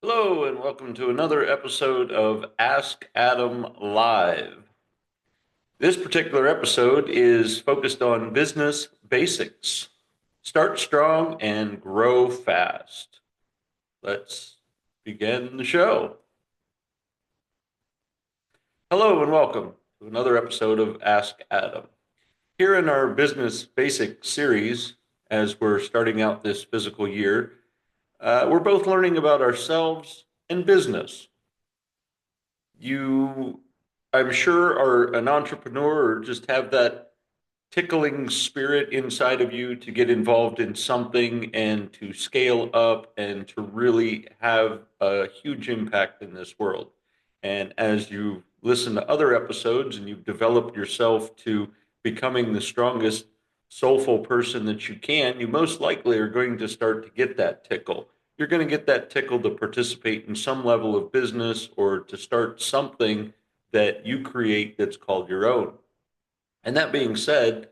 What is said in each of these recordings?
Hello, and welcome to another episode of Ask Adam Live. This particular episode is focused on business basics. Start strong and grow fast. Let's begin the show. Hello, and welcome to another episode of Ask Adam. Here in our business basics series, as we're starting out this physical year, we're both learning about ourselves and business. You, I'm sure, are an entrepreneur or just have that tickling spirit inside of you to get involved in something and to scale up and to really have a huge impact in this world. And as you listen to other episodes and you've developed yourself to becoming the strongest soulful person that you can, you most likely are going to start to get that tickle. You're going to get that tickle to participate in some level of business or to start something that you create that's called your own. And that being said,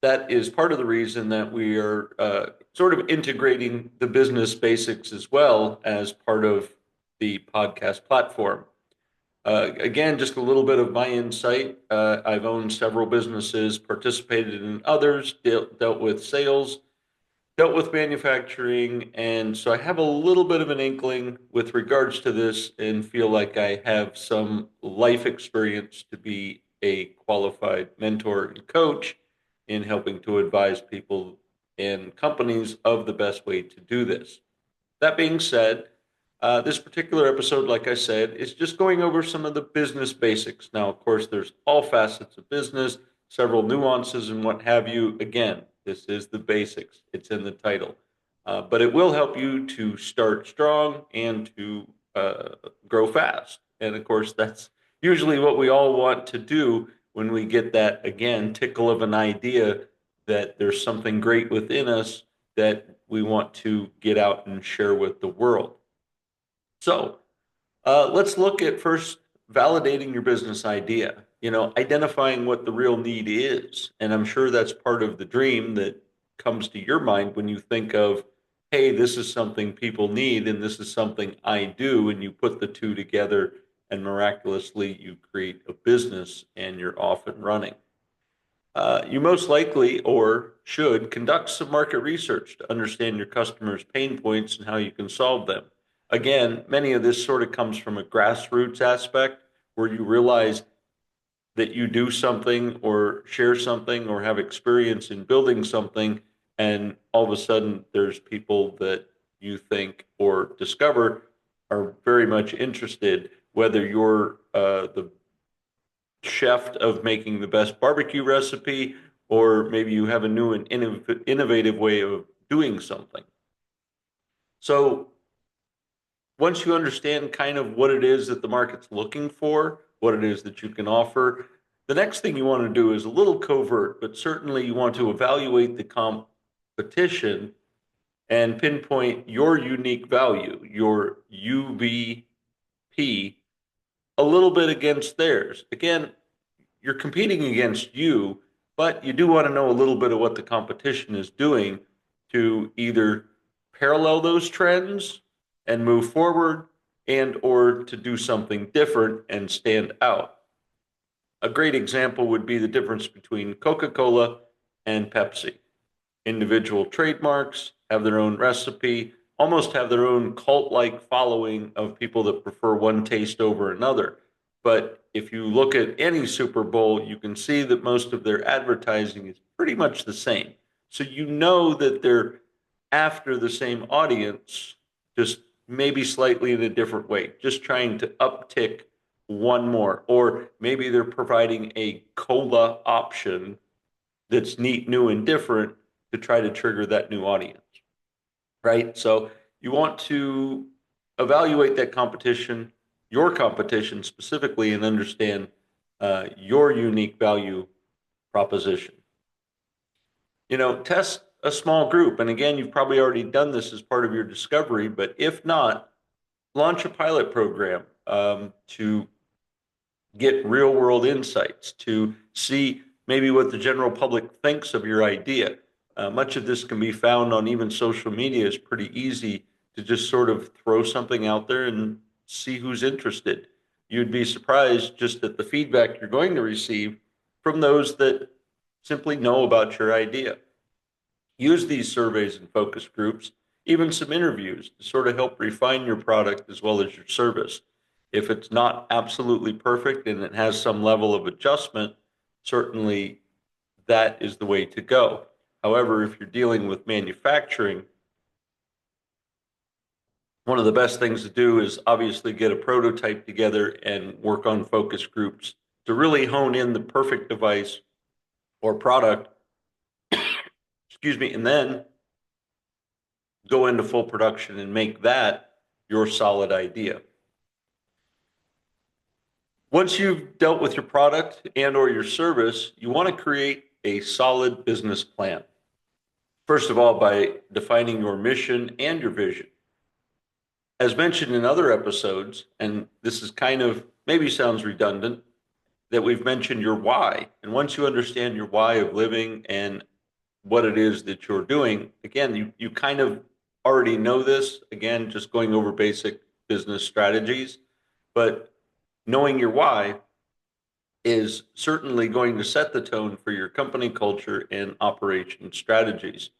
that is part of the reason that we are sort of integrating the business basics as well as part of the podcast platform. Again, just a little bit of my insight. I've owned several businesses, participated in others, dealt with sales, dealt with manufacturing, and so I have a little bit of an inkling with regards to this and feel like I have some life experience to be a qualified mentor and coach in helping to advise people and companies of the best way to do this. That being said, this particular episode, like I said, is just going over some of the business basics. Now, of course, there's all facets of business, several nuances and what have you. Again, this is the basics. It's in the title. But it will help you to start strong and to grow fast. And of course, that's usually what we all want to do when we get that, again, tickle of an idea that there's something great within us that we want to get out and share with the world. So let's look at first validating your business idea, identifying what the real need is. And I'm sure that's part of the dream that comes to your mind when you think of, hey, this is something people need and this is something I do. And you put the two together and miraculously you create a business and you're off and running. You most likely or should conduct some market research to understand your customers' pain points and how you can solve them. Again, many of this sort of comes from a grassroots aspect where you realize that you do something or share something or have experience in building something, and all of a sudden there's people that you think or discover are very much interested, whether you're the chef of making the best barbecue recipe, or maybe you have a new and innovative way of doing something. So once you understand kind of what it is that the market's looking for, what it is that you can offer, the next thing you want to do is a little covert, but certainly you want to evaluate the competition and pinpoint your unique value, your UVP, a little bit against theirs. Again, you're competing against you, but you do want to know a little bit of what the competition is doing to either parallel those trends and move forward and or to do something different and stand out. A great example would be the difference between Coca-Cola and Pepsi. Individual trademarks have their own recipe, almost have their own cult-like following of people that prefer one taste over another. But if you look at any Super Bowl, you can see that most of their advertising is pretty much the same. So you know that they're after the same audience, just maybe slightly in a different way, just trying to uptick one more. Or maybe they're providing a cola option that's neat, new, and different to try to trigger that new audience, right? So you want to evaluate that competition, your competition specifically, and understand your unique value proposition. Test a small group. And again, you've probably already done this as part of your discovery, but if not, launch a pilot program to get real world insights, to see maybe what the general public thinks of your idea. Much of this can be found on even social media. It's pretty easy to just sort of throw something out there and see who's interested. You'd be surprised just at the feedback you're going to receive from those that simply know about your idea. Use these surveys and focus groups, even some interviews, to sort of help refine your product as well as your service. If it's not absolutely perfect and it has some level of adjustment, certainly that is the way to go. However, if you're dealing with manufacturing, one of the best things to do is obviously get a prototype together and work on focus groups to really hone in the perfect device or product, excuse me, and then go into full production and make that your solid idea. Once you've dealt with your product and or your service, you want to create a solid business plan. First of all, by defining your mission and your vision. As mentioned in other episodes, and this is kind of maybe sounds redundant, that we've mentioned your why. And once you understand your why of living and what it is that you're doing, again, you kind of already know this, again, just going over basic business strategies, but knowing your why is certainly going to set the tone for your company culture and operation strategies.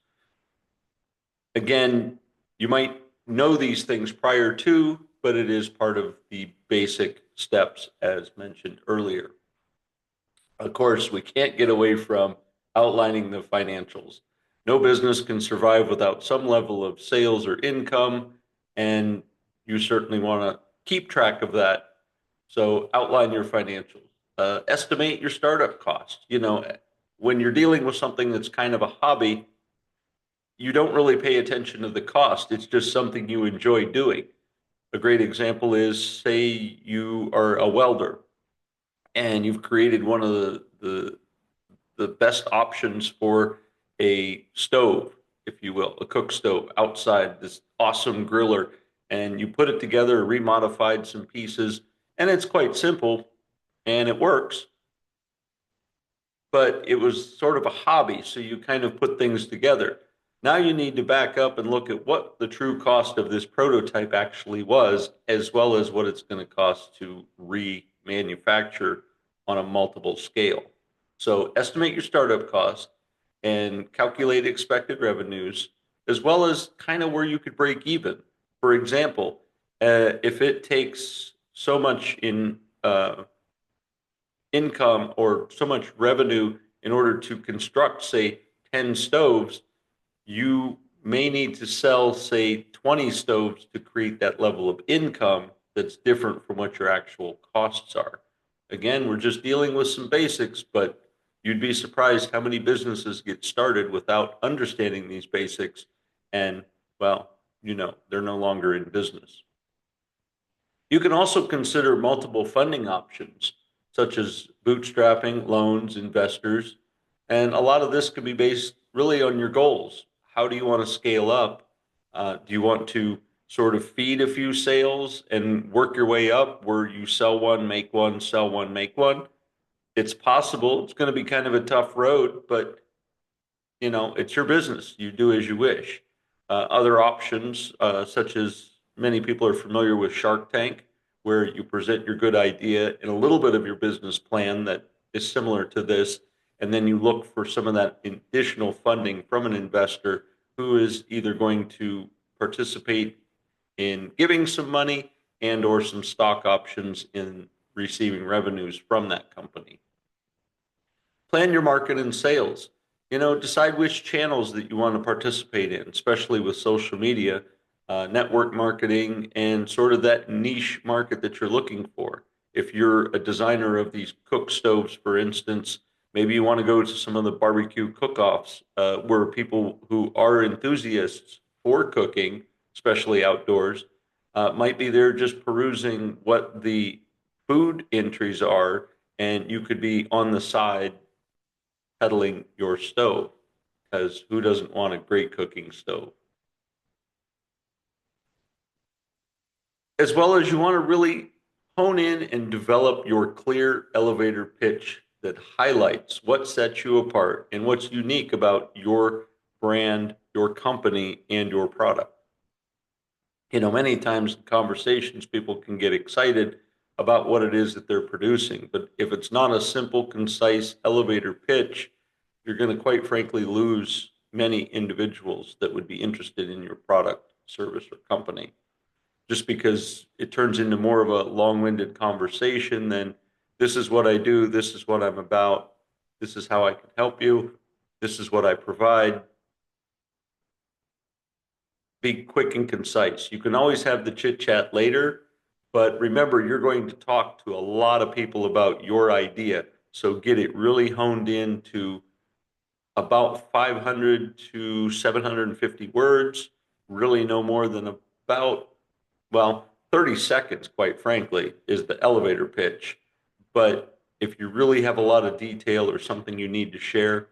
Again, you might know these things prior to, but it is part of the basic steps as mentioned earlier. Of course, we can't get away from outlining the financials. No business can survive without some level of sales or income, and you certainly want to keep track of that. So outline your financials. Estimate your startup costs. When you're dealing with something that's kind of a hobby, you don't really pay attention to the cost. It's just something you enjoy doing. A great example is, say you are a welder and you've created one of the best options for a stove, if you will, a cook stove outside, this awesome griller, and you put it together, remodified some pieces, and it's quite simple and it works, but it was sort of a hobby, so you kind of put things together. Now you need to back up and look at what the true cost of this prototype actually was, as well as what it's going to cost to remanufacture on a multiple scale. So estimate your startup cost and calculate expected revenues, as well as kind of where you could break even. For example, if it takes so much in income or so much revenue in order to construct, say, 10 stoves, you may need to sell, say, 20 stoves to create that level of income that's different from what your actual costs are. Again, we're just dealing with some basics, but you'd be surprised how many businesses get started without understanding these basics. And, well, they're no longer in business. You can also consider multiple funding options, such as bootstrapping, loans, investors. And a lot of this can be based really on your goals. How do you want to scale up? Do you want to sort of feed a few sales and work your way up where you sell one, make one, sell one, make one? It's possible. It's going to be kind of a tough road, but it's your business. You do as you wish. Other options, such as many people are familiar with Shark Tank, where you present your good idea and a little bit of your business plan that is similar to this, and then you look for some of that additional funding from an investor who is either going to participate in giving some money and or some stock options in receiving revenues from that company. Plan your market and sales. Decide which channels that you want to participate in, especially with social media, network marketing, and sort of that niche market that you're looking for. If you're a designer of these cook stoves, for instance, maybe you want to go to some of the barbecue cook-offs where people who are enthusiasts for cooking, especially outdoors, might be there just perusing what the food entries are, and you could be on the side peddling your stove, because who doesn't want a great cooking stove? As well as you want to really hone in and develop your clear elevator pitch that highlights what sets you apart and what's unique about your brand, your company, and your product. Many times in conversations, people can get excited about what it is that they're producing. But if it's not a simple, concise elevator pitch, you're going to quite frankly lose many individuals that would be interested in your product, service, or company. Just because it turns into more of a long-winded conversation than this is what I do, this is what I'm about, this is how I can help you, this is what I provide. Be quick and concise. You can always have the chit chat later, but remember, you're going to talk to a lot of people about your idea. So get it really honed in to about 500 to 750 words, really no more than about, well, 30 seconds, quite frankly, is the elevator pitch. But if you really have a lot of detail or something you need to share,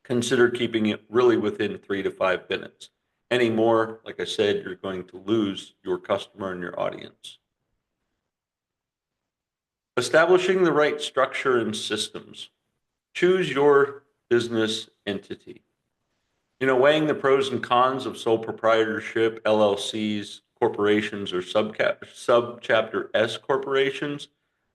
consider keeping it really within 3 to 5 minutes. Any more, like I said, you're going to lose your customer and your audience. Establishing the right structure and systems. Choose your business entity. Weighing the pros and cons of sole proprietorship, LLCs, corporations, or subchapter S corporations.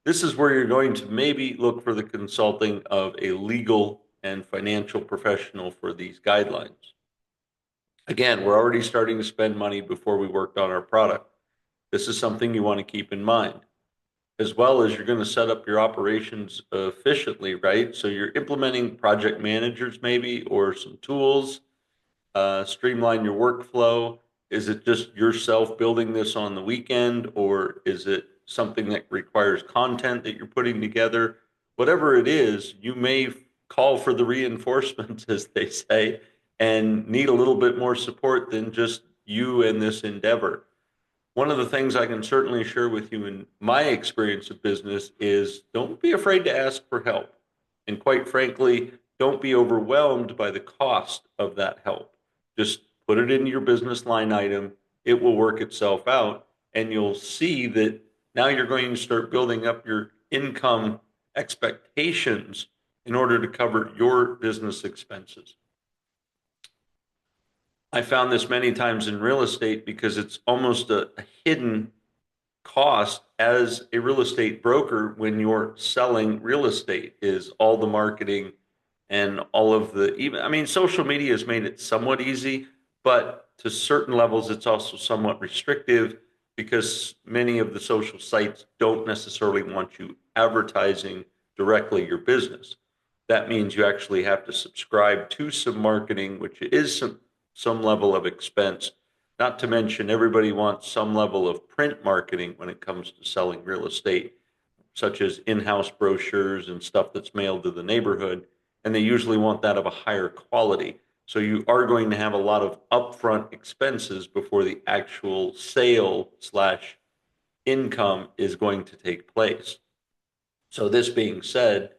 This is where you're going to maybe look for the consulting of a legal and financial professional for these guidelines. Again, we're already starting to spend money before we worked on our product. This is something you want to keep in mind, as well as you're going to set up your operations efficiently, right? So you're implementing project managers maybe, or some tools, streamline your workflow. Is it just yourself building this on the weekend, or is it something that requires content that you're putting together? Whatever it is, you may call for the reinforcements, as they say, and need a little bit more support than just you and this endeavor. One of the things I can certainly share with you in my experience of business is don't be afraid to ask for help. And quite frankly, don't be overwhelmed by the cost of that help. Just put it in your business line item. It will work itself out. And you'll see that now you're going to start building up your income expectations in order to cover your business expenses. I found this many times in real estate because it's almost a hidden cost as a real estate broker when you're selling real estate is all the marketing and all of the even social media has made it somewhat easy, but to certain levels it's also somewhat restrictive because many of the social sites don't necessarily want you advertising directly your business. That means you actually have to subscribe to some marketing, which is some level of expense. Not to mention, everybody wants some level of print marketing when it comes to selling real estate, such as in-house brochures and stuff that's mailed to the neighborhood, and they usually want that of a higher quality. So you are going to have a lot of upfront expenses before the actual sale slash income is going to take place. So this being said,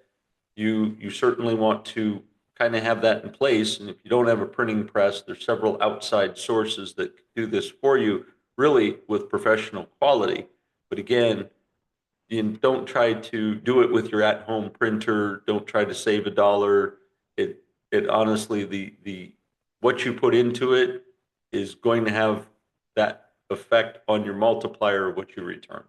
you certainly want to kind of have that in place. And if you don't have a printing press, there's several outside sources that do this for you, really with professional quality. But again, you don't try to do it with your at-home printer. Don't try to save a dollar. It honestly, the what you put into it is going to have that effect on your multiplier of what you return.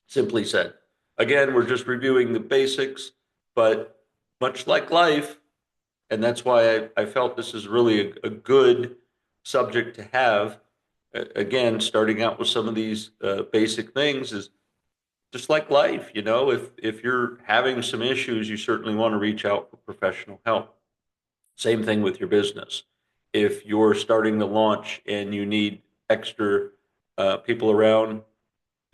Simply said. Again, we're just reviewing the basics, but much like life, and that's why I felt this is really a good subject to have. Again, starting out with some of these basic things is just like life. If you're having some issues, you certainly want to reach out for professional help. Same thing with your business. If you're starting to launch and you need extra people around,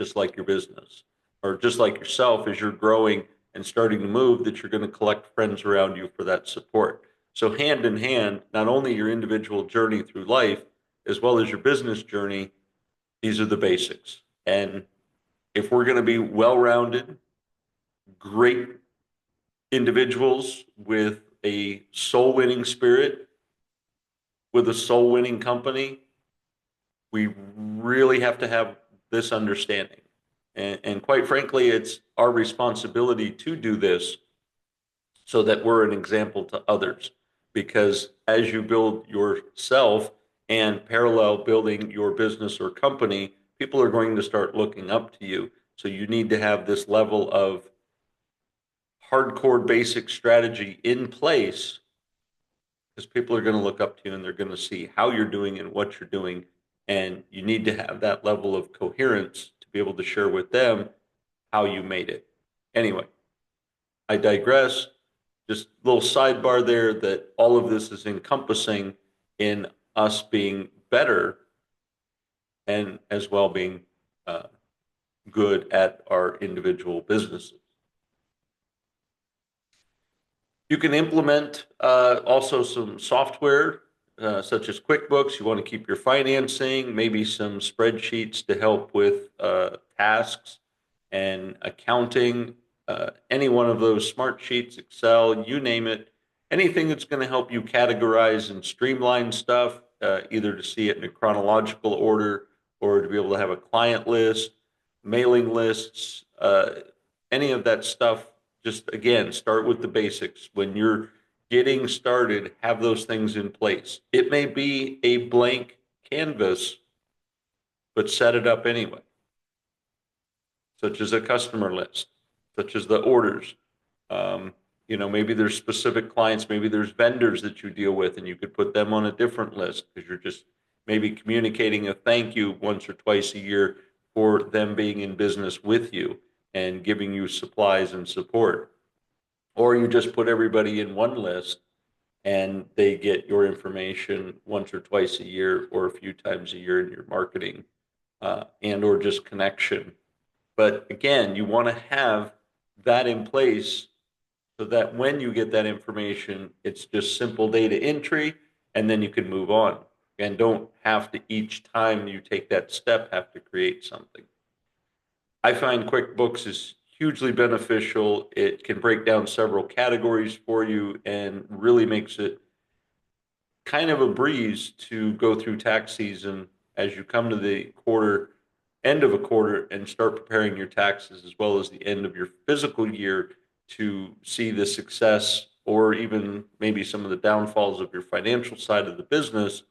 just like your business, or just like yourself as you're growing and starting to move, that you're going to collect friends around you for that support. So hand in hand, not only your individual journey through life, as well as your business journey, these are the basics. And if we're going to be well-rounded, great individuals with a soul-winning spirit, with a soul-winning company, we really have to have this understanding. And quite frankly, it's our responsibility to do this so that we're an example to others. Because as you build yourself and parallel building your business or company, people are going to start looking up to you. So you need to have this level of hardcore basic strategy in place, because people are going to look up to you and they're going to see how you're doing and what you're doing. And you need to have that level of coherence to be able to share with them how you made it. Anyway, I digress. Just a little sidebar there that all of this is encompassing in us being better and as well being uh, good at our individual businesses. You can implement also some software such as QuickBooks. You want to keep your financing, maybe some spreadsheets to help with tasks and accounting, any one of those smart sheets, Excel, you name it, anything that's going to help you categorize and streamline stuff, either to see it in a chronological order or to be able to have a client list, mailing lists, any of that stuff. Just again, start with the basics. When you're getting started, have those things in place. It may be a blank canvas, but set it up anyway, such as a customer list, such as the orders. Um, maybe there's specific clients, maybe there's vendors that you deal with, and you could put them on a different list because you're just maybe communicating a thank you once or twice a year for them being in business with you and giving you supplies and support. Or you just put everybody in one list and they get your information once or twice a year or a few times a year in your marketing and or just connection. But again, you want to have that in place so that when you get that information, it's just simple data entry and then you can move on and don't have to, each time you take that step, have to create something. I find QuickBooks is hugely beneficial. It can break down several categories for you and really makes it kind of a breeze to go through tax season as you come to the end of a quarter and start preparing your taxes, as well as the end of your fiscal year, to see the success or even maybe some of the downfalls of your financial side of the business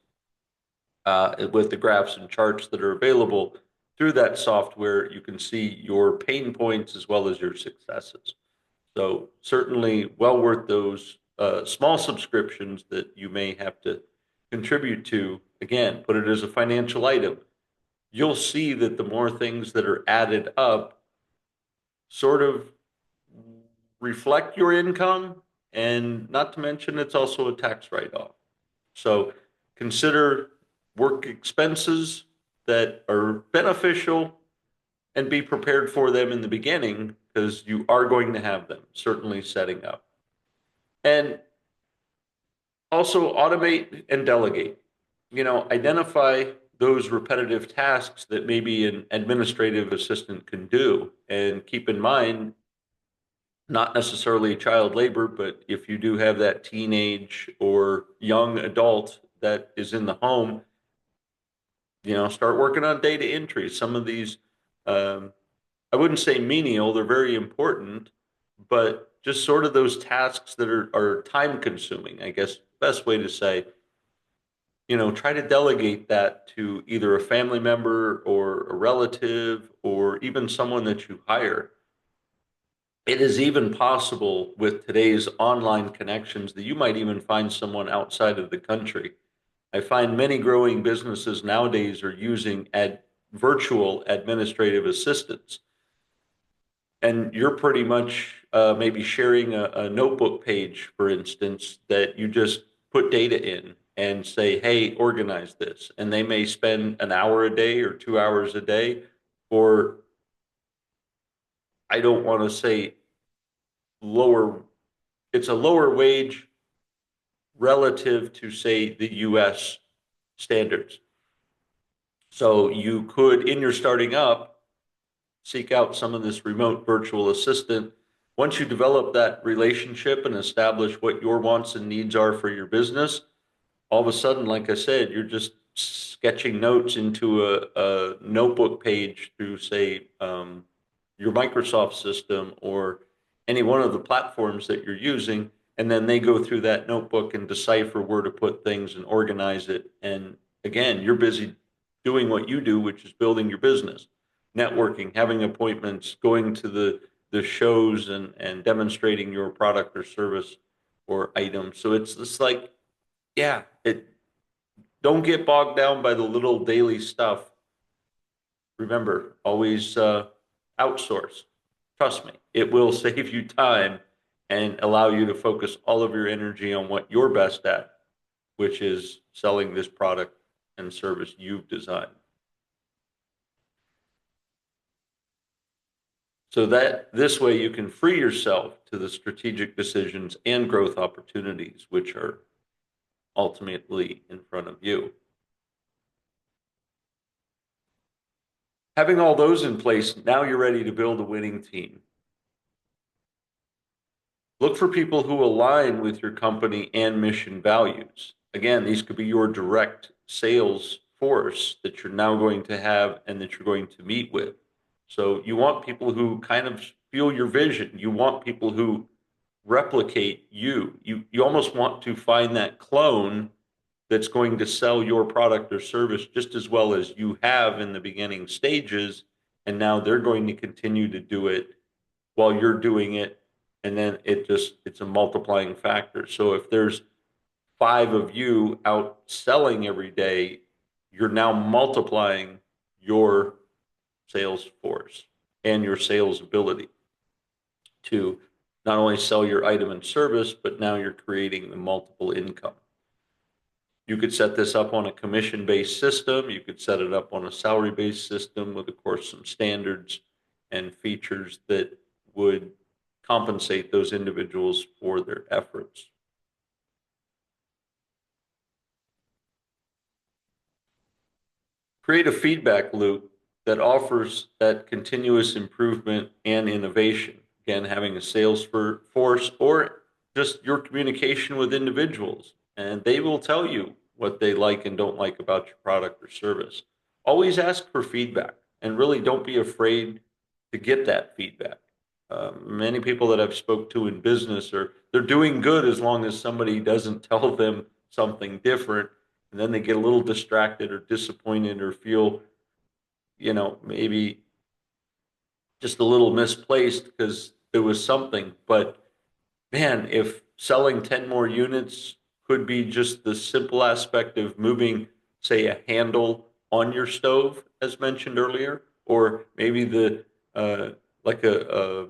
with the graphs and charts that are available through that software. You can see your pain points as well as your successes. So certainly well worth those small subscriptions that you may have to contribute to. Again, put it as a financial item. You'll see that the more things that are added up sort of reflect your income, and not to mention it's also a tax write-off. So consider work expenses that are beneficial and be prepared for them in the beginning, because you are going to have them, certainly setting up. And also automate and delegate. Identify those repetitive tasks that maybe an administrative assistant can do. And keep in mind, not necessarily child labor, but if you do have that teenage or young adult that is in the home, start working on data entry. Some of these, I wouldn't say menial, they're very important, but just sort of those tasks that are time consuming, I guess, best way to say, try to delegate that to either a family member or a relative or even someone that you hire. It is even possible with today's online connections that you might even find someone outside of the country. I find many growing businesses nowadays are using virtual administrative assistants. And you're pretty much maybe sharing a notebook page, for instance, that you just put data in and say, hey, organize this. And they may spend an hour a day or 2 hours a day, or I don't want to say lower, it's a lower wage relative to, say, the US standards. So you could, in your starting up, seek out some of this remote virtual assistant. Once you develop that relationship and establish what your wants and needs are for your business, all of a sudden, like I said, you're just sketching notes into a notebook page through, say, your Microsoft system or any one of the platforms that you're using. And then they go through that notebook and decipher where to put things and organize it. And again, you're busy doing what you do, which is building your business, networking, having appointments, going to the shows and demonstrating your product or service or item. So it's just like, yeah, it don't get bogged down by the little daily stuff. Remember, always outsource. Trust me, it will save you time and allow you to focus all of your energy on what you're best at, which is selling this product and service you've designed. So that this way you can free yourself to the strategic decisions and growth opportunities which are ultimately in front of you. Having all those in place, now you're ready to build a winning team. Look for people who align with your company and mission values. Again, these could be your direct sales force that you're now going to have and that you're going to meet with. So you want people who kind of feel your vision. You want people who replicate you. You almost want to find that clone that's going to sell your product or service just as well as you have in the beginning stages. And now they're going to continue to do it while you're doing it. And then it's a multiplying factor. So if there's five of you out selling every day, you're now multiplying your sales force and your sales ability to not only sell your item and service, but now you're creating the multiple income. You could set this up on a commission-based system. You could set it up on a salary-based system with, of course, some standards and features that would compensate those individuals for their efforts. Create a feedback loop that offers that continuous improvement and innovation. Again, having a sales force or just your communication with individuals, and they will tell you what they like and don't like about your product or service. Always ask for feedback and really don't be afraid to get that feedback. Many people that I've spoke to in business are they're doing good as long as somebody doesn't tell them something different, and then they get a little distracted or disappointed or feel, maybe just a little misplaced because there was something. But man, if selling 10 more units could be just the simple aspect of moving, say, a handle on your stove, as mentioned earlier, or maybe the like the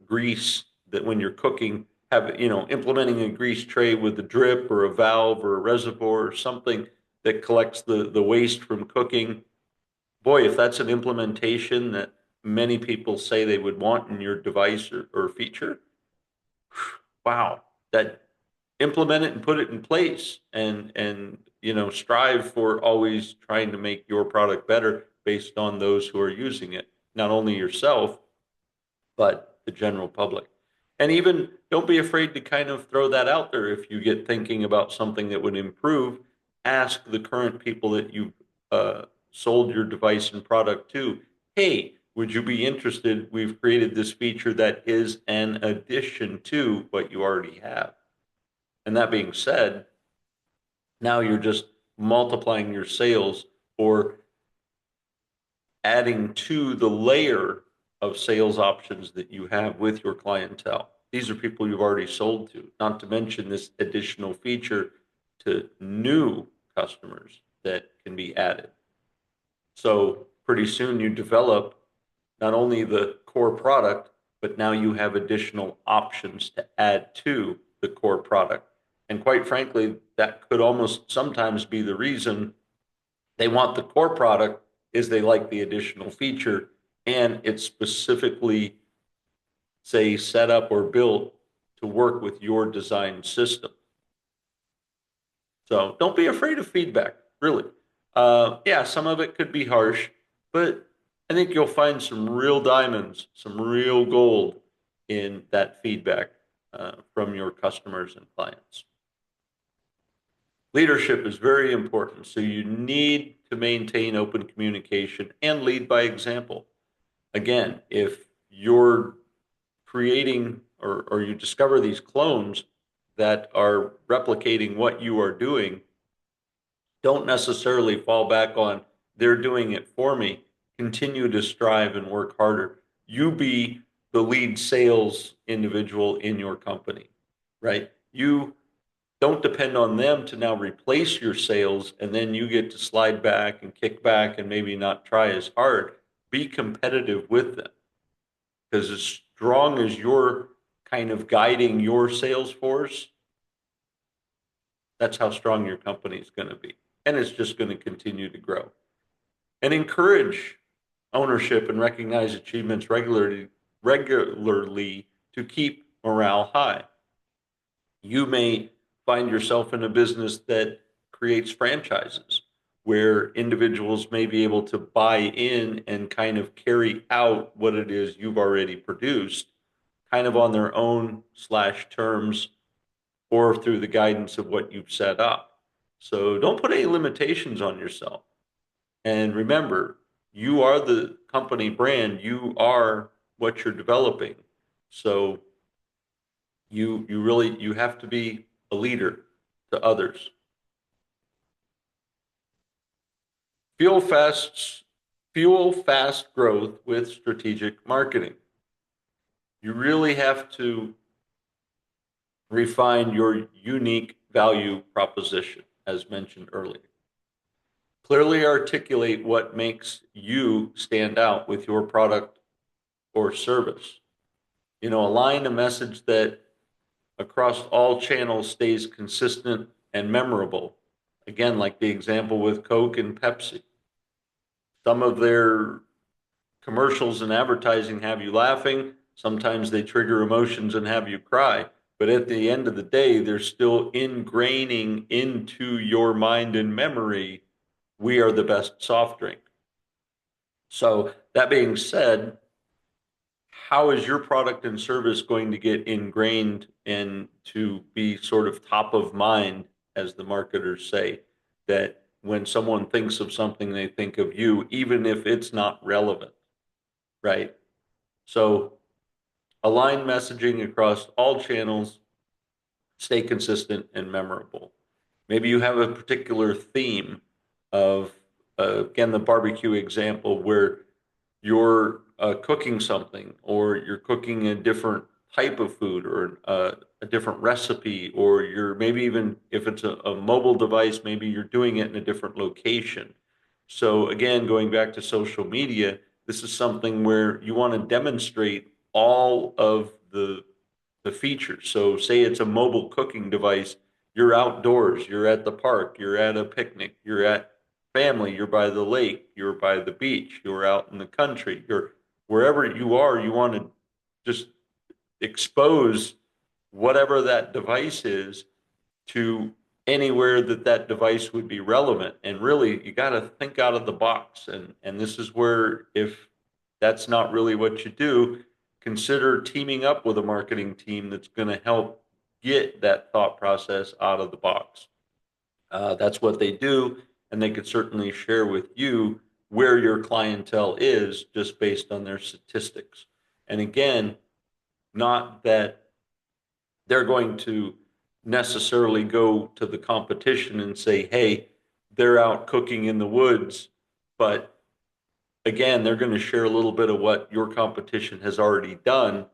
grease that when you're cooking, have implementing a grease tray with a drip or a valve or a reservoir or something that collects the waste from cooking. Boy, if that's an implementation that many people say they would want in your device or feature, wow, that implement it and put it in place and strive for always trying to make your product better based on those who are using it, not only yourself but the general public. And even don't be afraid to kind of throw that out there. If you get thinking about something that would improve, ask the current people that you've sold your device and product to, hey, would you be interested? We've created this feature that is an addition to what you already have. And that being said, now you're just multiplying your sales or adding to the layer of sales options that you have with your clientele. These are people you've already sold to, not to mention this additional feature to new customers that can be added. So pretty soon you develop not only the core product, but now you have additional options to add to the core product. And quite frankly, that could almost sometimes be the reason they want the core product is they like the additional feature and it's specifically, say, set up or built to work with your design system. So don't be afraid of feedback, really. Yeah, some of it could be harsh, but I think you'll find some real diamonds, some real gold in that feedback from your customers and clients. Leadership is very important, so you need to maintain open communication and lead by example. Again, if you're creating or you discover these clones that are replicating what you are doing, Don't necessarily fall back on they're doing it for me. Continue to strive and work harder. You be the lead sales individual in your company, right? You don't depend on them to now replace your sales and then you get to slide back and kick back and maybe not try as hard. Be competitive with them because as strong as you're kind of guiding your sales force, that's how strong your company is going to be. And it's just going to continue to grow. And encourage ownership and recognize achievements regularly to keep morale high. You may find yourself in a business that creates franchises where individuals may be able to buy in and kind of carry out what it is you've already produced kind of on their own slash terms or through the guidance of what you've set up. So don't put any limitations on yourself. And remember, you are the company brand, you are what you're developing. So you really you have to be a leader to others. Fuel fast fuel fast growth with strategic marketing. You really have to refine your unique value proposition, as mentioned earlier. Clearly articulate what makes you stand out with your product or service. Align a message that across all channels stays consistent and memorable. Again, like the example with Coke and Pepsi. Some of their commercials and advertising have you laughing. Sometimes they trigger emotions and have you cry. But at the end of the day, they're still ingraining into your mind and memory, we are the best soft drink. So, that being said, how is your product and service going to get ingrained and to be sort of top of mind, as the marketers say, that when someone thinks of something, they think of you, even if it's not relevant, right? So align messaging across all channels, stay consistent and memorable. Maybe you have a particular theme of, again, the barbecue example where you're cooking something or you're cooking a different type of food or a different recipe, or you're maybe even if it's a mobile device, maybe you're doing it in a different location. So again, going back to social media, this is something where you want to demonstrate all of the features. So say it's a mobile cooking device, you're outdoors, you're at the park, you're at a picnic, you're at family, you're by the lake, you're by the beach, you're out in the country, you're wherever you are, you want to just expose whatever that device is to anywhere that that device would be relevant. And really, you got to think out of the box. And this is where, if that's not really what you do, consider teaming up with a marketing team that's going to help get that thought process out of the box. That's what they do, and they could certainly share with you where your clientele is just based on their statistics. And again, not that they're going to necessarily go to the competition and say, hey, they're out cooking in the woods. But again, they're going to share a little bit of what your competition has already done.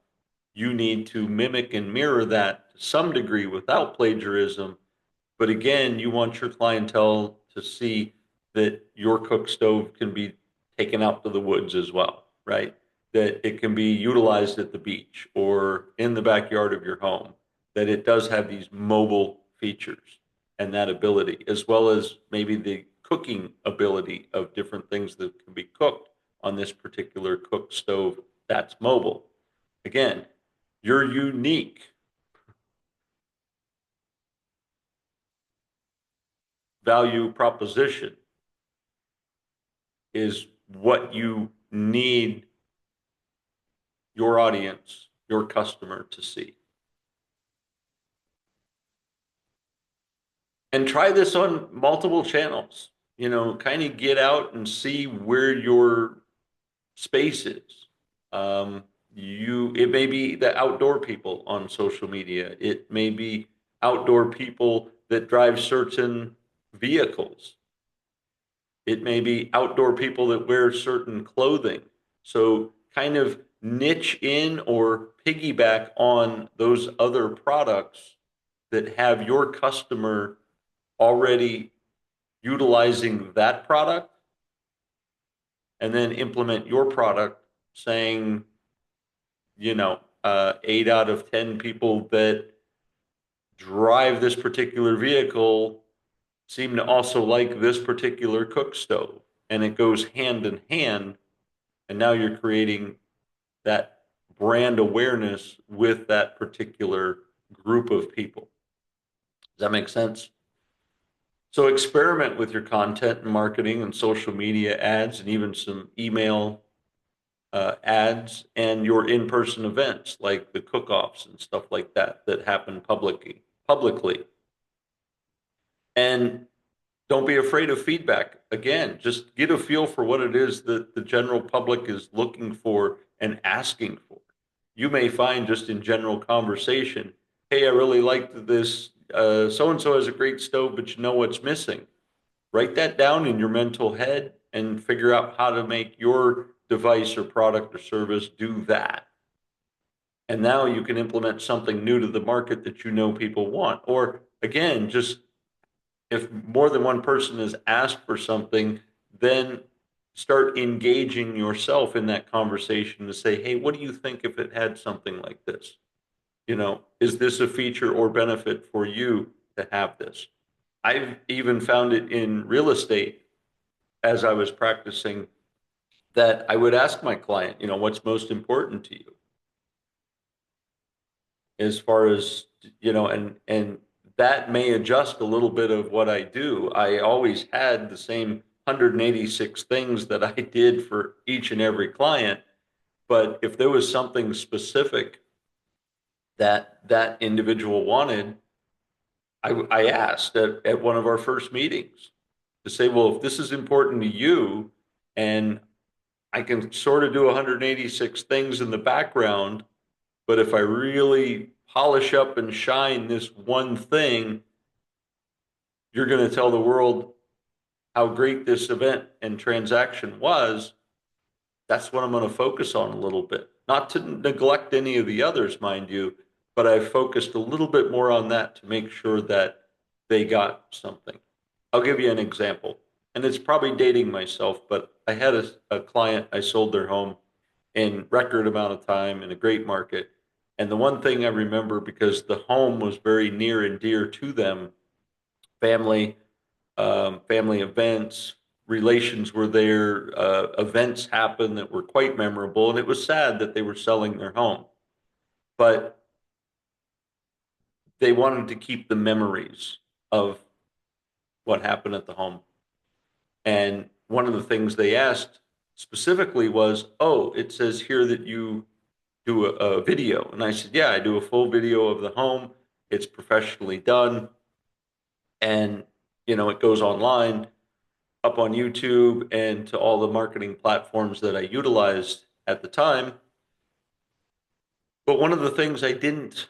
You need to mimic and mirror that to some degree without plagiarism. But again, you want your clientele to see that your cook stove can be taken out to the woods as well, right? That it can be utilized at the beach or in the backyard of your home, that it does have these mobile features and that ability, as well as maybe the cooking ability of different things that can be cooked on this particular cook stove that's mobile. Again, your unique value proposition is what you need your audience, your customer to see. And try this on multiple channels. Kind of get out and see where your space is. It may be the outdoor people on social media. It may be outdoor people that drive certain vehicles. It may be outdoor people that wear certain clothing. So kind of niche in or piggyback on those other products that have your customer already utilizing that product, and then implement your product saying, 8 out of 10 people that drive this particular vehicle seem to also like this particular cook stove. And it goes hand in hand. And now you're creating that brand awareness with that particular group of people. Does that make sense? So experiment with your content and marketing and social media ads and even some email ads and your in-person events like the cook-offs and stuff like that that happen publicly. And don't be afraid of feedback. Again, just get a feel for what it is that the general public is looking for and asking for. You may find just in general conversation, hey, I really liked this. So and so has a great stove, but you know what's missing? Write that down in your mental head and figure out how to make your device or product or service do that. And now you can implement something new to the market that you know people want. Or again, just if more than one person has asked for something, then start engaging yourself in that conversation to say, hey, what do you think if it had something like this? Is this a feature or benefit for you to have this? I've even found it in real estate as I was practicing that I would ask my client, what's most important to you as far as, and that may adjust a little bit of what I do. I always had the same 186 things that I did for each and every client. But if there was something specific that that individual wanted, I asked at one of our first meetings to say, well, if this is important to you and I can sort of do 186 things in the background, but if I really polish up and shine this one thing, you're going to tell the world how great this event and transaction was. That's what I'm going to focus on a little bit. Not to neglect any of the others, mind you, but I focused a little bit more on that to make sure that they got something. I'll give you an example, and it's probably dating myself, but I had a client, I sold their home in record amount of time in a great market. And the one thing I remember, because the home was very near and dear to them, family, family events, relations were there, events happened that were quite memorable, and it was sad that they were selling their home. But they wanted to keep the memories of what happened at the home. And one of the things they asked specifically was, oh, it says here that you do a video. And I said, yeah, I do a full video of the home. It's professionally done. And, it goes online, up on YouTube, and to all the marketing platforms that I utilized at the time. But one of the things I didn't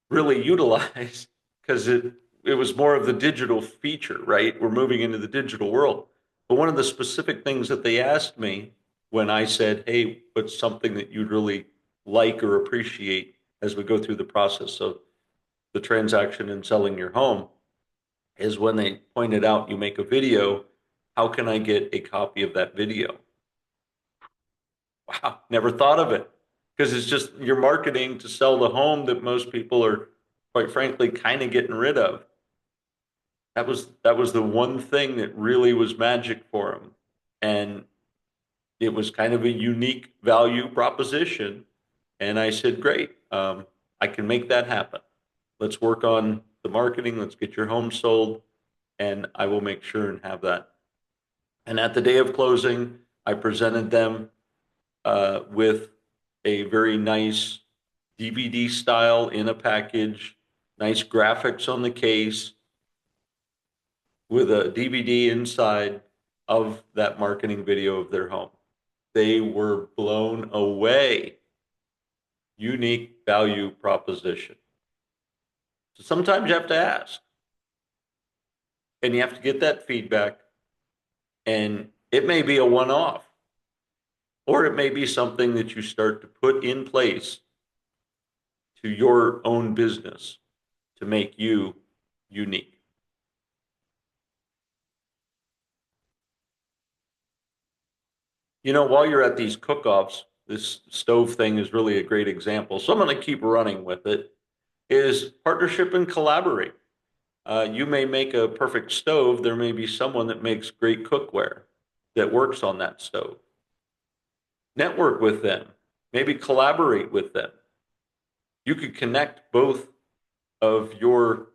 really utilize, because it was more of the digital feature, right? We're moving into the digital world. But one of the specific things that they asked me when I said, hey, what's something that you'd really like or appreciate as we go through the process of the transaction and selling your home, is when they pointed out, you make a video, how can I get a copy of that video? Wow, never thought of it. Because it's just you're marketing to sell the home that most people are, quite frankly, kind of getting rid of. That was the one thing that really was magic for them. And it was kind of a unique value proposition. And I said, great, I can make that happen. Let's work on the marketing. Let's get your home sold. And I will make sure and have that. And at the day of closing, I presented them with a very nice DVD style in a package, nice graphics on the case, with a DVD inside of that marketing video of their home. They were blown away. Unique value proposition. So sometimes you have to ask. And you have to get that feedback. And it may be a one-off, or it may be something that you start to put in place to your own business to make you unique. While you're at these cook-offs, this stove thing is really a great example. So I'm going to keep running with it. Is partnership and collaborate. You may make a perfect stove. There may be someone that makes great cookware that works on that stove. Network with them. Maybe collaborate with them. You could connect both of your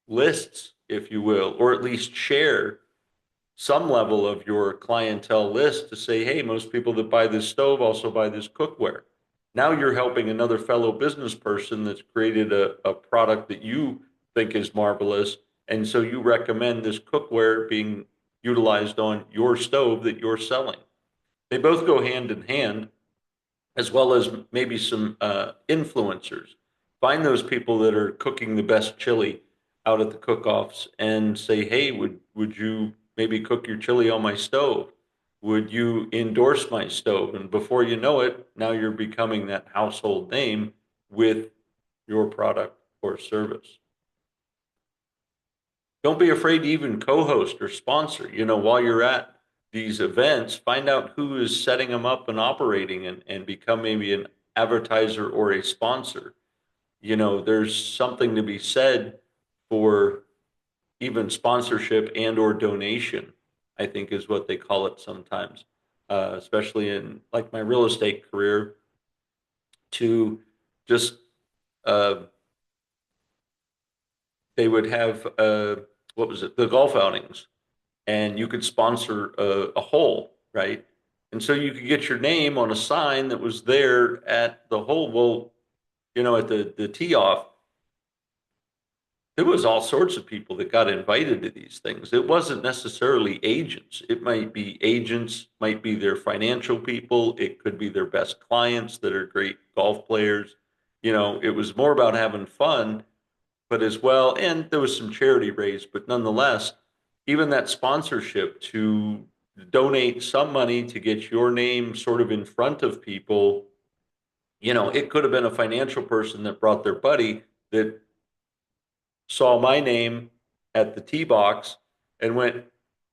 lists, if you will, or at least share some level of your clientele list to say, hey, most people that buy this stove also buy this cookware. Now you're helping another fellow business person that's created a product that you think is marvelous. And so you recommend this cookware being utilized on your stove that you're selling. They both go hand in hand, as well as maybe some influencers. Find those people that are cooking the best chili out at the cook-offs and say, hey, would you maybe cook your chili on my stove? Would you endorse my stove? And before you know it, now you're becoming that household name with your product or service. Don't be afraid to even co-host or sponsor. While you're at these events, find out who is setting them up and operating, and become maybe an advertiser or a sponsor. There's something to be said for even sponsorship and or donation, I think is what they call it sometimes, especially in like my real estate career, to just uh, they would have what was it, the golf outings, and you could sponsor a hole, right? And so you could get your name on a sign that was there at the hole. Well, at the tee off, there was all sorts of people that got invited to these things. It wasn't necessarily agents. It might be agents, might be their financial people. It could be their best clients that are great golf players. It was more about having fun, but as well, and there was some charity raised, but nonetheless, even that sponsorship to donate some money to get your name sort of in front of people. It could have been a financial person that brought their buddy that saw my name at the tee box and went,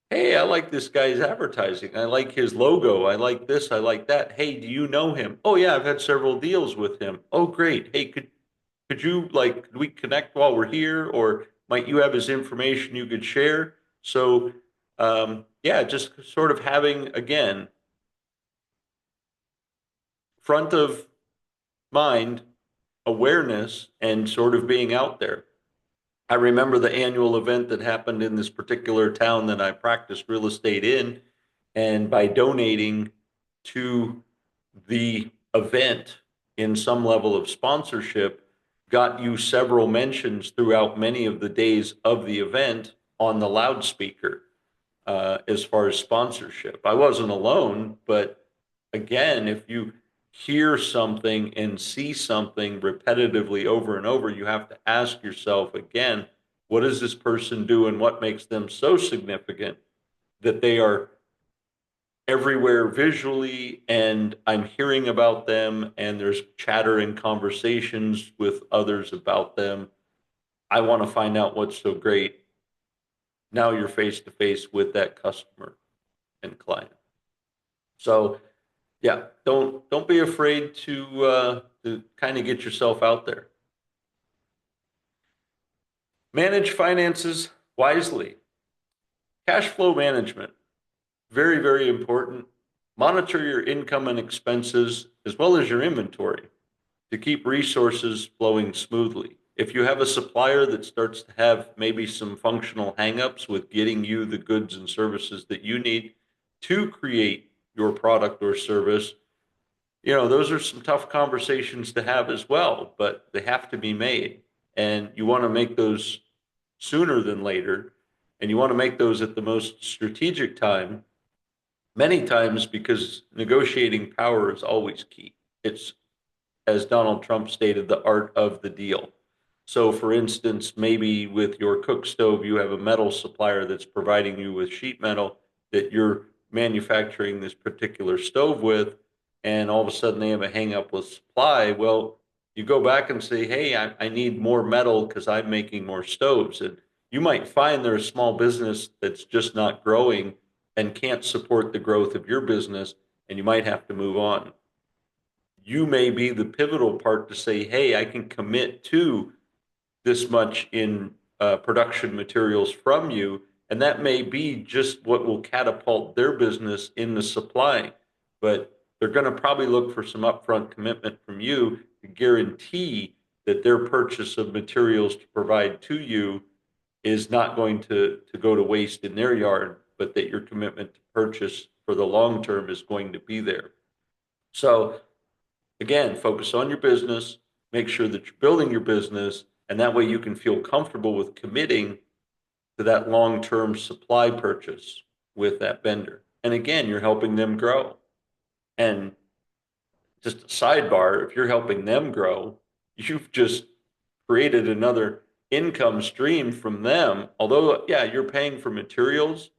hey, I like this guy's advertising. I like his logo. I like this. I like that. Hey, do you know him? Oh, yeah, I've had several deals with him. Oh, great. Hey, could you, like, could we connect while we're here? Or might you have his information you could share? So, yeah, just sort of having, again, front of mind awareness and sort of being out there. I remember the annual event that happened in this particular town that I practiced real estate in. And by donating to the event in some level of sponsorship, got you several mentions throughout many of the days of the event on the loudspeaker as far as sponsorship. I wasn't alone, but again, if you hear something and see something repetitively over and over, you have to ask yourself again, what does this person do and what makes them so significant that they are everywhere visually, and I'm hearing about them and there's chatter and conversations with others about them. I want to find out what's so great. Now you're face to face with that customer and client. So yeah, don't be afraid to kind of get yourself out there. Manage finances wisely. Cash flow management, very, very important. Monitor your income and expenses as well as your inventory to keep resources flowing smoothly. If you have a supplier that starts to have maybe some functional hangups with getting you the goods and services that you need to create your product or service, those are some tough conversations to have as well, but they have to be made. And you want to make those sooner than later. And you want to make those at the most strategic time, many times, because negotiating power is always key. It's, as Donald Trump stated, the art of the deal. So, for instance, maybe with your cook stove, you have a metal supplier that's providing you with sheet metal that you're manufacturing this particular stove with, and all of a sudden they have a hang up with supply. Well, you go back and say, hey, I need more metal because I'm making more stoves. And you might find they're a small business that's just not growing and can't support the growth of your business, and you might have to move on. You may be the pivotal part to say, hey, I can commit to this much in production materials from you, and that may be just what will catapult their business in the supply. But they're going to probably look for some upfront commitment from you to guarantee that their purchase of materials to provide to you is not going to go to waste in their yard, but that your commitment to purchase for the long term is going to be there. So again, focus on your business, make sure that you're building your business, and that way you can feel comfortable with committing to that long-term supply purchase with that vendor. And again, you're helping them grow. And just a sidebar, if you're helping them grow, you've just created another income stream from them. Although, yeah, you're paying for materials,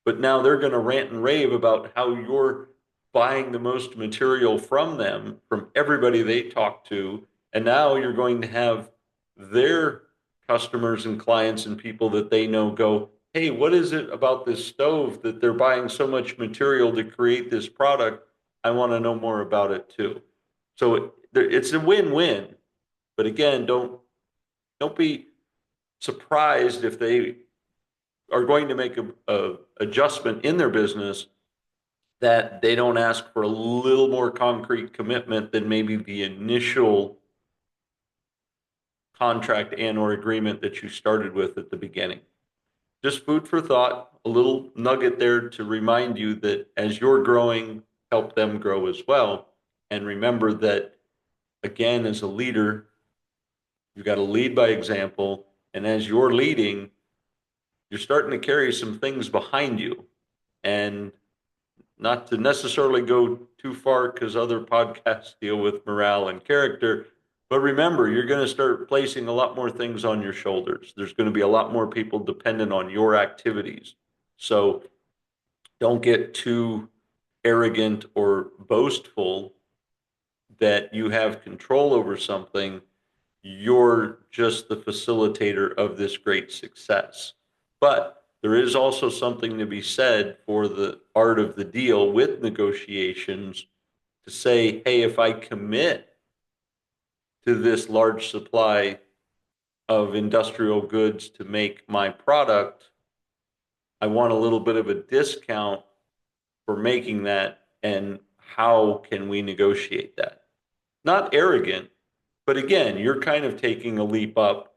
but now they're going to rant and rave about how you're buying the most material from them, from everybody they talk to. And now you're going to have their customers and clients and people that they know go, hey, what is it about this stove that they're buying so much material to create this product? I want to know more about it too. So it's a win-win. But again, don't be surprised if they are going to make a adjustment in their business that they don't ask for a little more concrete commitment than maybe the initial contract and or agreement that you started with at the beginning. Just food for thought, a little nugget there to remind you that as you're growing, help them grow as well. And remember that, again, as a leader, you've got to lead by example. And as you're leading, you're starting to carry some things behind you. And not to necessarily go too far because other podcasts deal with morale and character, but remember, you're going to start placing a lot more things on your shoulders. There's going to be a lot more people dependent on your activities. So don't get too arrogant or boastful that you have control over something. You're just the facilitator of this great success. But there is also something to be said for the art of the deal with negotiations to say, hey, if I commit to this large supply of industrial goods to make my product, I want a little bit of a discount for making that. And how can we negotiate that? Not arrogant, but again, you're kind of taking a leap up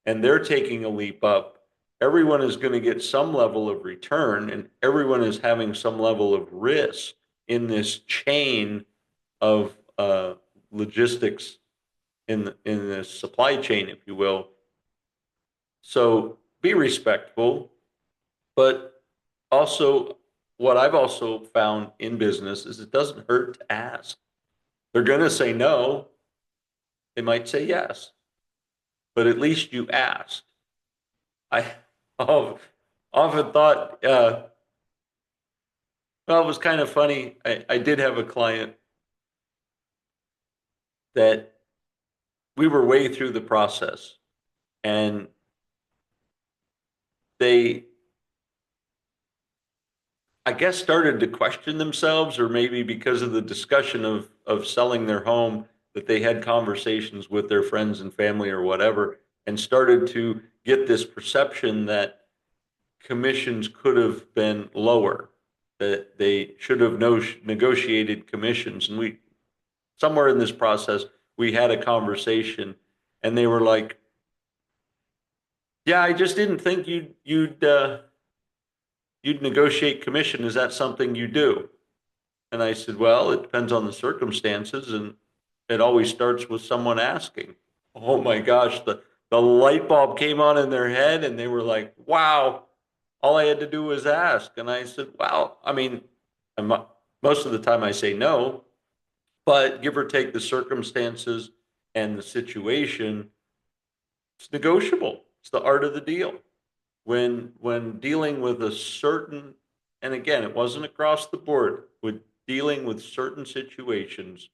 and they're taking a leap up. Everyone is going to get some level of return and everyone is having some level of risk in this chain of logistics in the supply chain, if you will. So be respectful, but also what I've also found in business is it doesn't hurt to ask. They're going to say no. They might say yes, but at least you asked. I often thought, well, it was kind of funny. I did have a client that we were way through the process and they, I guess, started to question themselves, or maybe because of the discussion of selling their home, that they had conversations with their friends and family or whatever, and started to get this perception that commissions could have been lower, that they should have negotiated commissions. And we, somewhere in this process, we had a conversation, and they were like, "Yeah, I just didn't think you'd negotiate commission. Is that something you do?" And I said, well, it depends on the circumstances, and it always starts with someone asking. Oh my gosh, the light bulb came on in their head, and they were like, wow, all I had to do was ask. And I said, well, I mean, most of the time I say no, but give or take the circumstances and the situation, It's negotiable. It's the art of the deal. When dealing with a certain, and again, it wasn't across the board, with dealing with certain situations,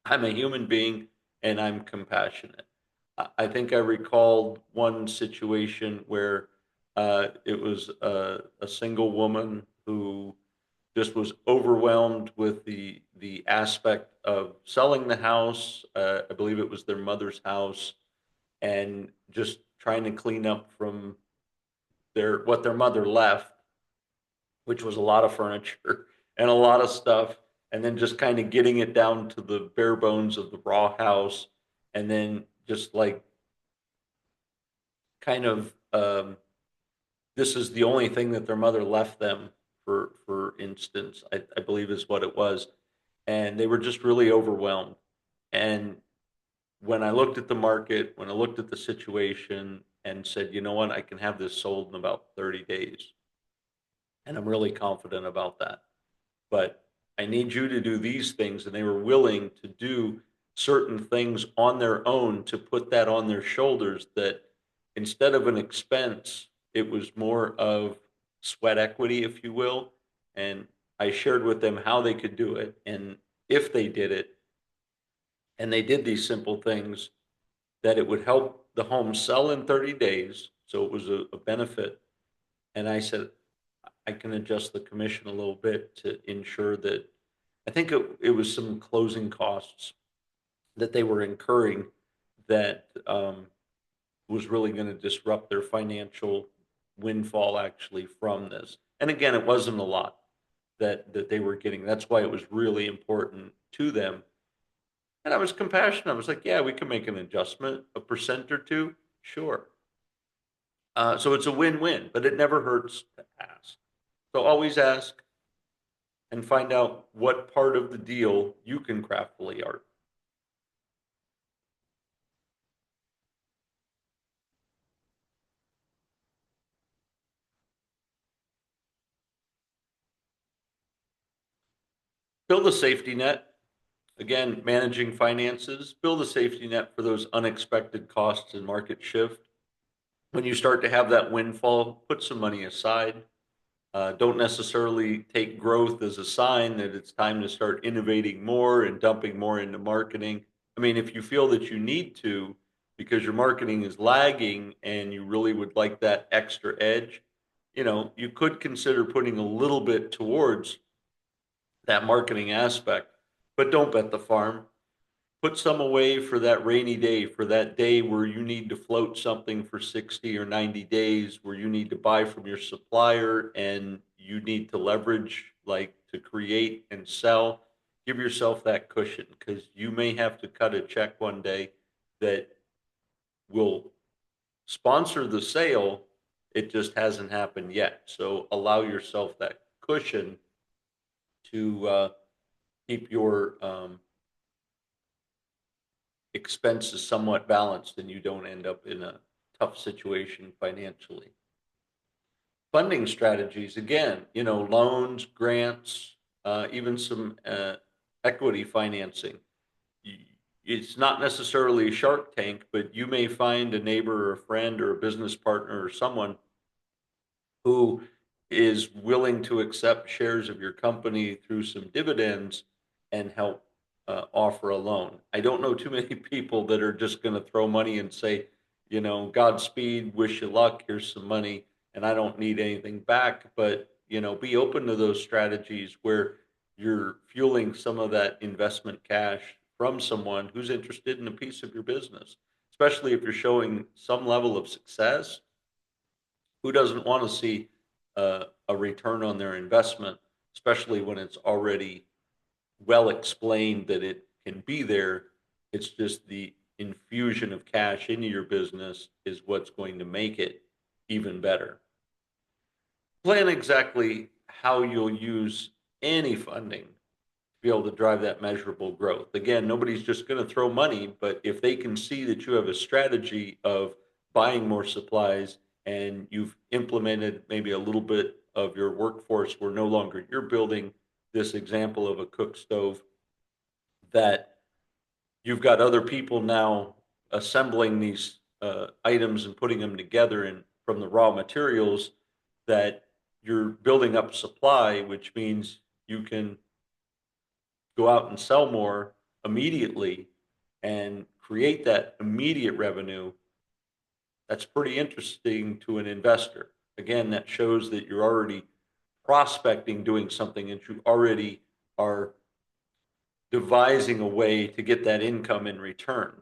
I'm a human being and I'm compassionate. I think I recalled one situation where it was a single woman who just was overwhelmed with the aspect of selling the house. I believe it was their mother's house, and just trying to clean up from their mother left, which was a lot of furniture and a lot of stuff, and then just kind of getting it down to the bare bones of the raw house, and then just like kind of this is the only thing that their mother left them, for instance, I believe is what it was, and they were just really overwhelmed. And when I looked at the market, when I looked at the situation and said, you know what, I can have this sold in about 30 days, and I'm really confident about that. But I need you to do these things. And they were willing to do certain things on their own to put that on their shoulders, that instead of an expense, it was more of sweat equity, if you will. And I shared with them how they could do it. And if they did it, and they did these simple things, that it would help the home sell in 30 days. So it was a benefit. And I said, I can adjust the commission a little bit to ensure that, I think it was some closing costs that they were incurring that was really going to disrupt their financial windfall actually from this. And again, it wasn't a lot that they were getting. That's why it was really important to them. And I was compassionate. I was like, yeah, we can make an adjustment, a percent or two, sure. So it's a win-win, but it never hurts to ask. So always ask, and find out what part of the deal you can craftily art. Build a safety net. Again, managing finances, build a safety net for those unexpected costs and market shift. When you start to have that windfall, put some money aside. Don't necessarily take growth as a sign that it's time to start innovating more and dumping more into marketing. I mean, if you feel that you need to, because your marketing is lagging and you really would like that extra edge, you could consider putting a little bit towards that marketing aspect, but don't bet the farm. Put some away for that rainy day, for that day where you need to float something for 60 or 90 days, where you need to buy from your supplier and you need to leverage, like to create and sell. Give yourself that cushion, because you may have to cut a check one day that will sponsor the sale. It just hasn't happened yet. So allow yourself that cushion to keep your expenses somewhat balanced, and you don't end up in a tough situation financially. Funding strategies, again, loans, grants, even some equity financing. It's not necessarily a Shark Tank, but you may find a neighbor or a friend or a business partner or someone who is willing to accept shares of your company through some dividends and help offer a loan. I don't know too many people that are just going to throw money and say, Godspeed, wish you luck, here's some money, and I don't need anything back. But, be open to those strategies where you're fueling some of that investment cash from someone who's interested in a piece of your business, especially if you're showing some level of success. Who doesn't want to see a return on their investment, especially when it's already well explained that it can be there? It's just the infusion of cash into your business is what's going to make it even better. Plan exactly how you'll use any funding to be able to drive that measurable growth. Again, nobody's just going to throw money, but if they can see that you have a strategy of buying more supplies, and you've implemented maybe a little bit of your workforce where no longer you're building this example of a cook stove, that you've got other people now assembling these items and putting them together and from the raw materials, that you're building up supply, which means you can go out and sell more immediately and create that immediate revenue. That's pretty interesting to an investor. Again, that shows that you're already prospecting doing something and you already are devising a way to get that income in return.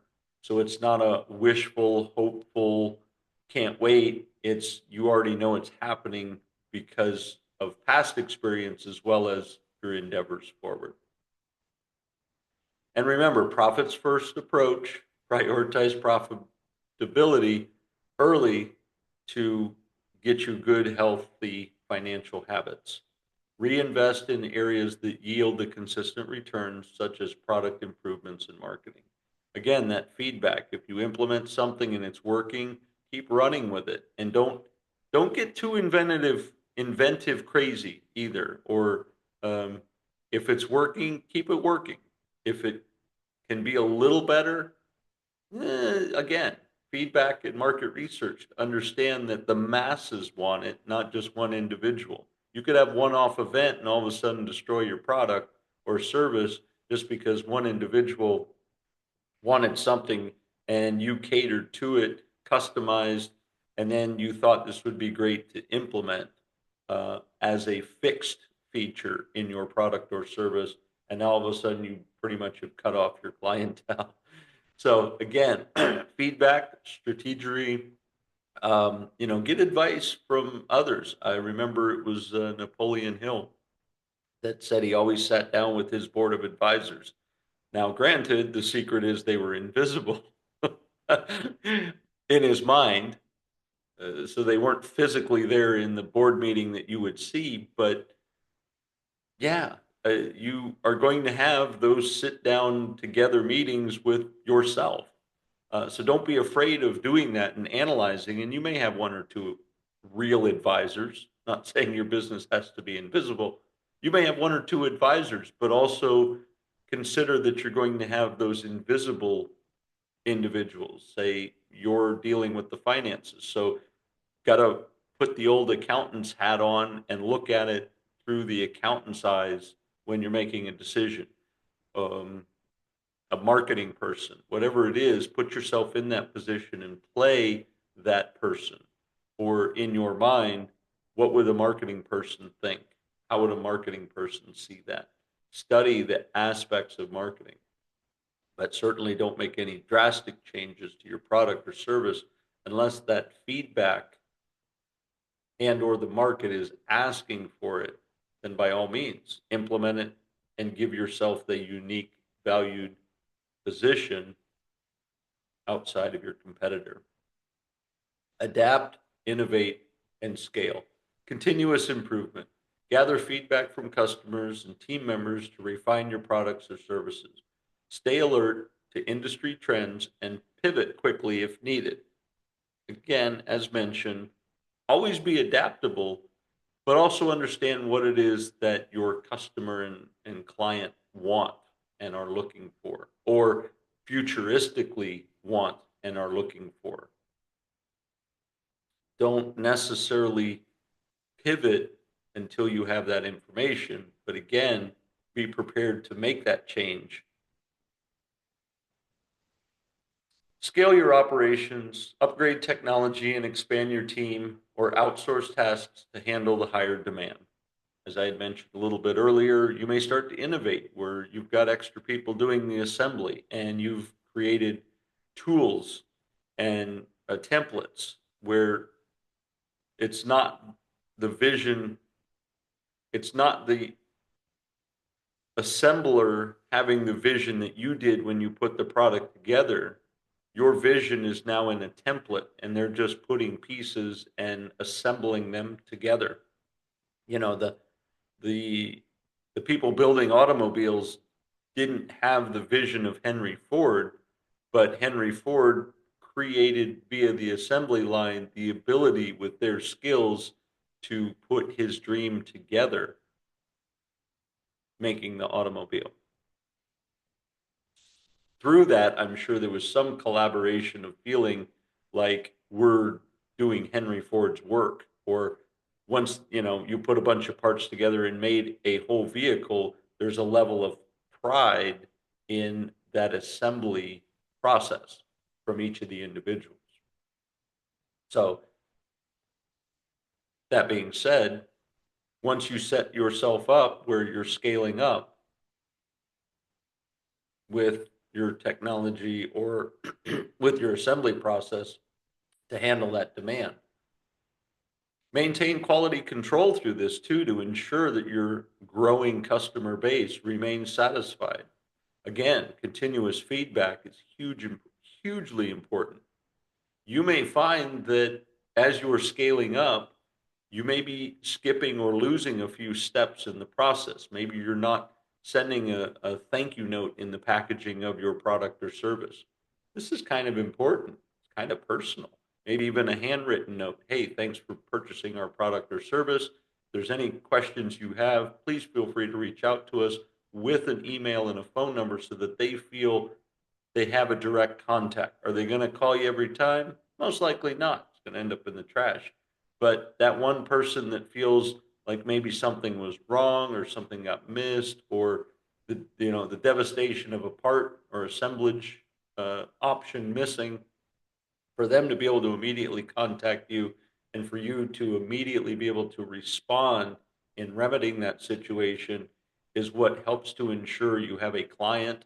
So it's not a wishful, hopeful, can't wait. It's you already know it's happening because of past experience as well as your endeavors forward. And remember, profits first approach, prioritize profitability early to get you good, healthy financial habits. Reinvest in areas that yield the consistent returns, such as product improvements and marketing. Again, that feedback. If you implement something and it's working, keep running with it, and don't get too inventive crazy either. Or if it's working, keep it working. If it can be a little better, again, feedback and market research to understand that the masses want it, not just one individual. You could have one-off event and all of a sudden destroy your product or service just because one individual wanted something and you catered to it, customized, and then you thought this would be great to implement as a fixed feature in your product or service, and now all of a sudden you pretty much have cut off your clientele. So again, feedback, strategy, get advice from others. I remember it was Napoleon Hill that said he always sat down with his board of advisors. Now, granted, the secret is they were invisible in his mind, so they weren't physically there in the board meeting that you would see. But yeah, you are going to have those sit down together meetings with yourself. So don't be afraid of doing that and analyzing. And you may have one or two real advisors, not saying your business has to be invisible. You may have one or two advisors, but also consider that you're going to have those invisible individuals. Say you're dealing with the finances. So got to put the old accountant's hat on and look at it through the accountant's eyes when you're making a decision. Um, a marketing person, whatever it is, put yourself in that position and play that person. Or in your mind, what would a marketing person think? How would a marketing person see that? Study the aspects of marketing, but certainly don't make any drastic changes to your product or service unless that feedback and or the market is asking for it. Then by all means implement it and give yourself the unique valued position outside of your competitor. Adapt, innovate, and scale. Continuous improvement. Gather feedback from customers and team members to refine your products or services. Stay alert to industry trends and pivot quickly if needed. Again, as mentioned, always be adaptable, but also understand what it is that your customer and client want and are looking for, or futuristically want and are looking for. Don't necessarily pivot until you have that information, but again, be prepared to make that change. Scale your operations, upgrade technology, and expand your team or outsource tasks to handle the higher demand. As I had mentioned a little bit earlier, you may start to innovate where you've got extra people doing the assembly and you've created tools and templates where it's not the vision, it's not the assembler having the vision that you did when you put the product together. Your vision is now in a template and they're just putting pieces and assembling them together. You know, the the people building automobiles didn't have the vision of Henry Ford, but Henry Ford created via the assembly line the ability with their skills to put his dream together, making the automobile. Through that, I'm sure there was some collaboration of feeling like we're doing Henry Ford's work. Or once, you put a bunch of parts together and made a whole vehicle, there's a level of pride in that assembly process from each of the individuals. So that being said, once you set yourself up where you're scaling up with your technology or with your assembly process to handle that demand, maintain quality control through this too, to ensure that your growing customer base remains satisfied. Again, continuous feedback is hugely important. You may find that as you're scaling up, you may be skipping or losing a few steps in the process. Maybe you're not sending a thank you note in the packaging of your product or service. This is kind of important. It's kind of personal. Maybe even a handwritten note. Hey, thanks for purchasing our product or service. If there's any questions you have, please feel free to reach out to us with an email and a phone number so that they feel they have a direct contact. Are they going to call you every time? Most likely not. It's going to end up in the trash. But that one person that feels like maybe something was wrong or something got missed, or the devastation of a part or assemblage option missing, for them to be able to immediately contact you and for you to immediately be able to respond in remedying that situation is what helps to ensure you have a client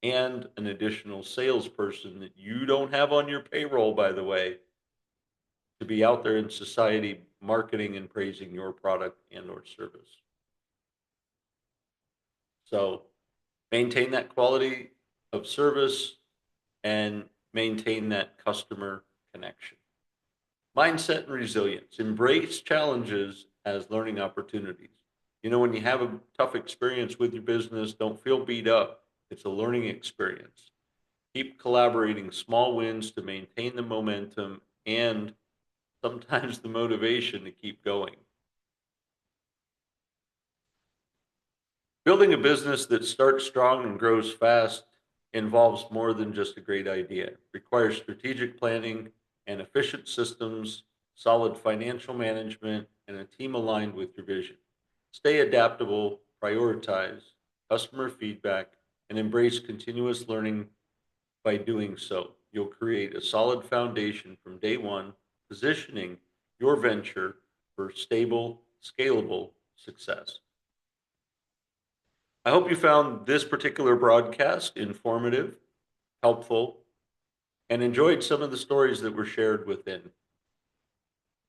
and an additional salesperson that you don't have on your payroll, by the way, to be out there in society marketing and praising your product and or service. So maintain that quality of service and maintain that customer connection. Mindset and resilience. Embrace challenges as learning opportunities. When you have a tough experience with your business, don't feel beat up. It's a learning experience. Keep collaborating small wins to maintain the momentum and sometimes the motivation to keep going. Building a business that starts strong and grows fast involves more than just a great idea. It requires strategic planning and efficient systems, solid financial management, and a team aligned with your vision. Stay adaptable, prioritize customer feedback, and embrace continuous learning. By doing so, you'll create a solid foundation from day one, positioning your venture for stable, scalable success. I hope you found this particular broadcast informative, helpful, and enjoyed some of the stories that were shared within.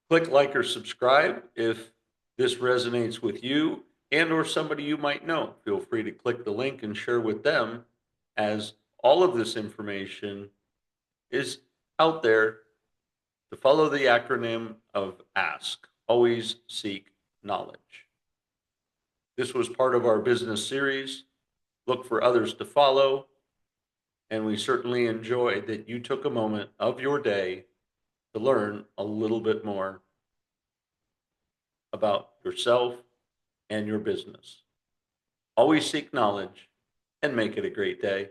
Click like or subscribe if this resonates with you and or somebody you might know. Feel free to click the link and share with them, as all of this information is out there to follow the acronym of ASK, always seek knowledge. This was part of our business series. Look for others to follow. And we certainly enjoy that you took a moment of your day to learn a little bit more about yourself and your business. Always seek knowledge and make it a great day.